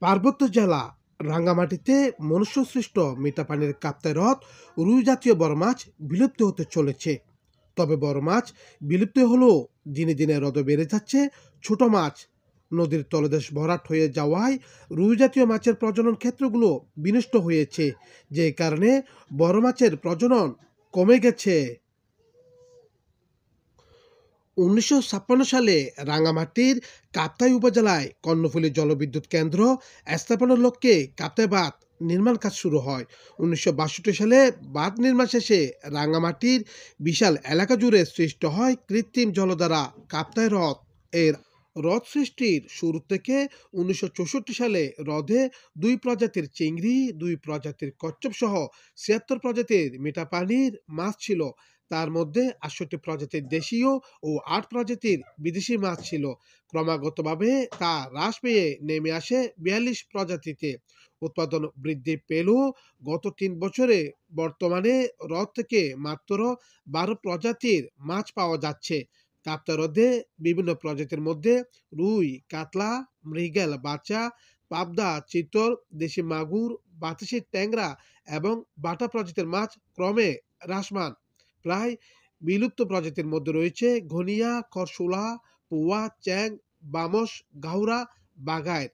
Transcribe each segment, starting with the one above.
পার্বত্য জেলা রাঙ্গামাটিতে মনুষ্যসৃষ্ট মিঠা পানির কাপ্তাই হ্রদ রুই জাতীয় বড় মাছ বিলুপ্ত হতে চলেছে। তবে বড় মাছ বিলুপ্ত হলেও দিনে দিনে হ্রদে বেড়ে যাচ্ছে ছোট মাছ। নদীর তলদেশ ভরাট হয়ে যাওয়ায় রুই জাতীয় মাছের প্রজনন ক্ষেত্রগুলো বিনষ্ট হয়েছে, যে কারণে বড় মাছের প্রজনন কমে গেছে। ১৯৫৬ সালে রাঙ্গামাটির কাপ্তাই উপজেলায় কর্ণফুলী জলবিদ্যুৎ কেন্দ্র স্থাপনের লক্ষ্যে কাপ্তাই বাঁধ নির্মাণ কাজ শুরু হয়। ১৯৬২ সালে বাঁধ নির্মাণ শেষে রাঙ্গামাটির বিশাল এলাকা জুড়ে সৃষ্টি হয় কৃত্রিম জলধারা কাপ্তাই হ্রদ। এর হ্রদ সৃষ্টির শুরু থেকে ১৯৬৪ সালে হ্রদে ২ প্রজাতির চিংড়ি, ২ প্রজাতির কচ্ছপ সহ ৭৬ প্রজাতির মিঠা পানির মাছ ছিল। তার মধ্যে ৬৮ প্রজাতির দেশীয় ও ৮ প্রজাতির বিদেশি মাছ ছিল। ক্রমাগতভাবে তা হ্রাস পেয়ে নেমে আসে ৪২ প্রজাতিতে। উৎপাদন বৃদ্ধি পেলেও গত ৩ বছরে বর্তমানে হ্রদ থেকে মাত্র ১২ প্রজাতির মাছ পাওয়া যাচ্ছে। কাপ্তাই হ্রদে বিভিন্ন প্রজাতির মধ্যে রুই, কাতলা, মৃগেল, বাচা, পাবদা, চিতল, দেশি মাগুর, বাতাসি ট্যাংরা এবং বাটা প্রজাতির মাছ ক্রমে হ্রাসমান। প্রায় বিলুপ্ত প্রজাতির মধ্যে রয়েছে ঘনিয়া, খরশোলা, পোয়া, চ্যাং, বামস, গাহুরা, বাঘাইর।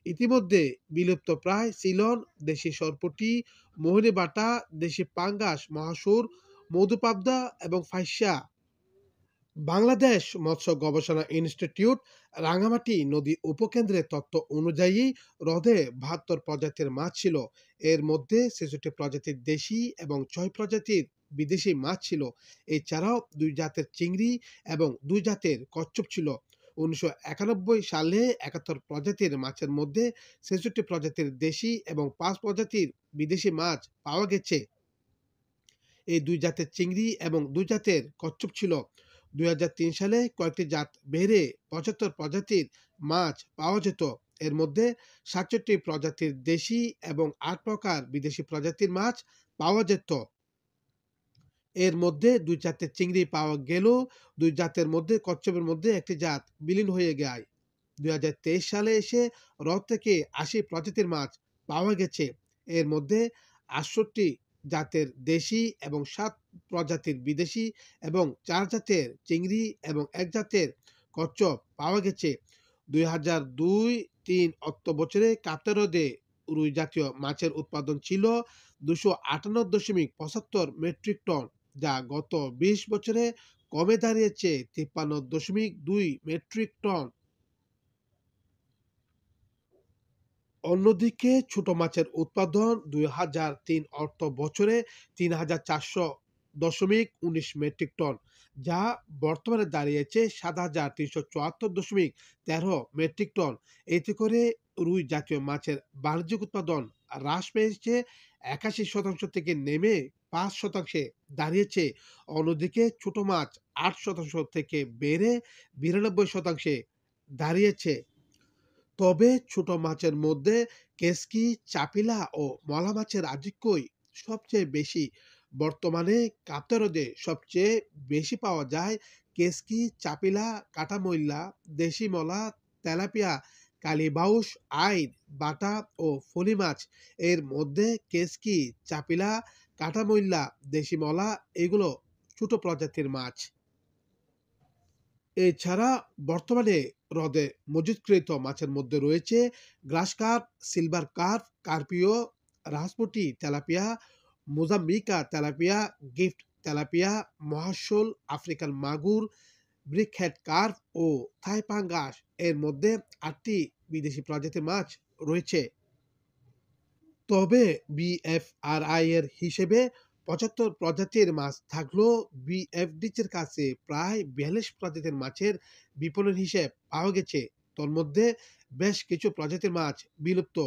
ইতিমধ্যে বিলুপ্ত প্রায় সিলন, দেশি সরপুঁটি, মোহনী বাটা, দেশি পাঙ্গাস, মহাসুর, মধুপাবদা এবং ফাইসা। বাংলাদেশ মৎস্য গবেষণা ইনস্টিটিউট রাঙ্গামাটি নদী উপকেন্দ্রের তথ্য অনুযায়ী হ্রদে ৭২ প্রজাতির মাছ ছিল। এর মধ্যে ৬৬ প্রজাতির দেশি এবং ৬ প্রজাতির বিদেশি মাছ ছিল। এছাড়াও ২ জাতের চিংড়ি এবং ২ জাতের কচ্ছপ ছিল। ১৯৯১ সালে ৭১ প্রজাতির মাছের মধ্যে ৬৬ প্রজাতির দেশি এবং ৫ প্রজাতির বিদেশি মাছ পাওয়া গেছে। এই ২ জাতের চিংড়ি এবং ২ জাতের কচ্ছপ ছিল। ২০০৩ সালে কয়েকটি জাত বেড়ে ৭৫ প্রজাতির মাছ পাওয়া যেত। এর মধ্যে ৬৭ প্রজাতির দেশি এবং ৮ প্রকার বিদেশি প্রজাতির মাছ পাওয়া যেত। এর মধ্যে ২ জাতের চিংড়ি পাওয়া গেলেও ২ জাতের মধ্যে কচ্ছপের মধ্যে একটি জাত বিলীন হয়ে যায়। ২০২৩ সালে এসে হ্রদ থেকে ৮০ প্রজাতির মাছ পাওয়া গেছে। এর মধ্যে ৬৮ জাতের দেশি এবং ৭ প্রজাতির বিদেশি এবং ৪ জাতের চিংড়ি এবং ১ জাতের কচ্ছপ পাওয়া গেছে। ২০০২-৩ অর্থ বছরে কাপ্তাই হ্রদে রুই জাতীয় মাছের উৎপাদন ছিল ২৫৮.৭৫ মেট্রিক টন, যা গত ২০ বছরে কমে দাঁড়িয়েছে ৫৩.২ মেট্রিক টন। অন্যদিকে ছোট মাছের উৎপাদন ২০০৩ অর্থ বছরে ৩,৪০০.১৯ মেট্রিক টন, যা বর্তমানে দাঁড়িয়েছে ৭,৩৭৪.১৩ মেট্রিক টন। এতে করে রুই জাতীয় মাছের বাণিজ্যিক উৎপাদন হ্রাস পেয়েছে ৮১% থেকে নেমে ৫% দাঁড়িয়েছে। অন্যদিকে ছোট মাছ ৮% থেকে বেড়ে ৯২% দাঁড়িয়েছে। তবে ছোট মাছের মধ্যে কেসকি, চাপিলা ও মলা মাছের আধিক্যই সবচেয়ে বেশি। বর্তমানে কাপ্তাই হ্রদে সবচেয়ে বেশি পাওয়া যায় কেসকি, চাপিলা, কাটামইল্লা, দেশি মলা, তেলাপিয়া, কালীবাউস, আইড়, বাটা ও ফলি মাছ। এর মধ্যে কেসকি, চাপিলা, কাটামইল্লা, দেশি মলা এগুলো ছোট প্রজাতির মাছ। এছাড়া বর্তমানে হ্রদে মজুতকৃত মাছের মধ্যে রয়েছে গ্রাস কার্প, সিলভার কার্প, কার্পিও, রাজপুঁটি, তেলাপিয়া, মোজাম্বিকা তেলাপিয়া, গিফট তেলাপিয়া, মহাশোল, আফ্রিকান মাগুর, ব্রিকহেড কার্প ও থাই পাঙ্গাস। এর মধ্যে ৮টি বিদেশি প্রজাতির মাছ রয়েছে। তবে বিএফআরআই এর হিসেবে ৭৫ প্রজাতির মাছ থাকলেও বিএফডিসির কাছে প্রায় ৪২ প্রজাতির মাছের বিপণন হিসেব পাওয়া গেছে। তন্মধ্যে বেশ কিছু প্রজাতির মাছ বিলুপ্ত।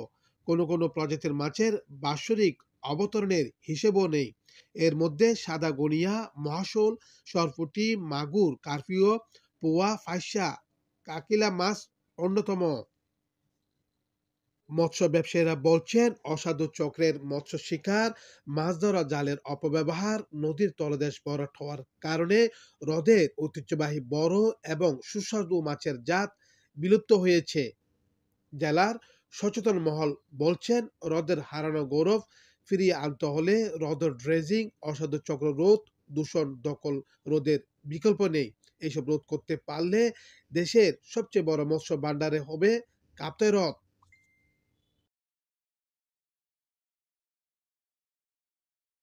কোনো প্রজাতির মাছের বাৎসরিক অবতরণের হিসেবও নেই। এর মধ্যে সাদা গনিয়া, মহাশোল, সরপুঁটি, মাগুর, কার্পিও, পোয়া, ফাইসা, কাকিলা মাছ অন্যতম। মৎস্য ব্যবসায়ীরা বলছেন, অসাধু চক্রের মৎস্য শিকার, মাছ ধরা জালের অপব্যবহার, নদীর তলদেশ ভরাট হওয়ার কারণে হ্রদের ঐতিহ্যবাহী বড় এবং সুস্বাদু মাছের জাত বিলুপ্ত হয়েছে। জেলার সচেতন মহল বলছেন, হ্রদের হারানো গৌরব ফিরিয়ে আনতে হলে হ্রদের ড্রেজিং, অসাধু চক্র রোধ, দূষণ দখল রোধের বিকল্প নেই। এসব রোধ করতে পারলে দেশের সবচেয়ে বড় মৎস্য ভান্ডারে হবে কাপ্তাই হ্রদ।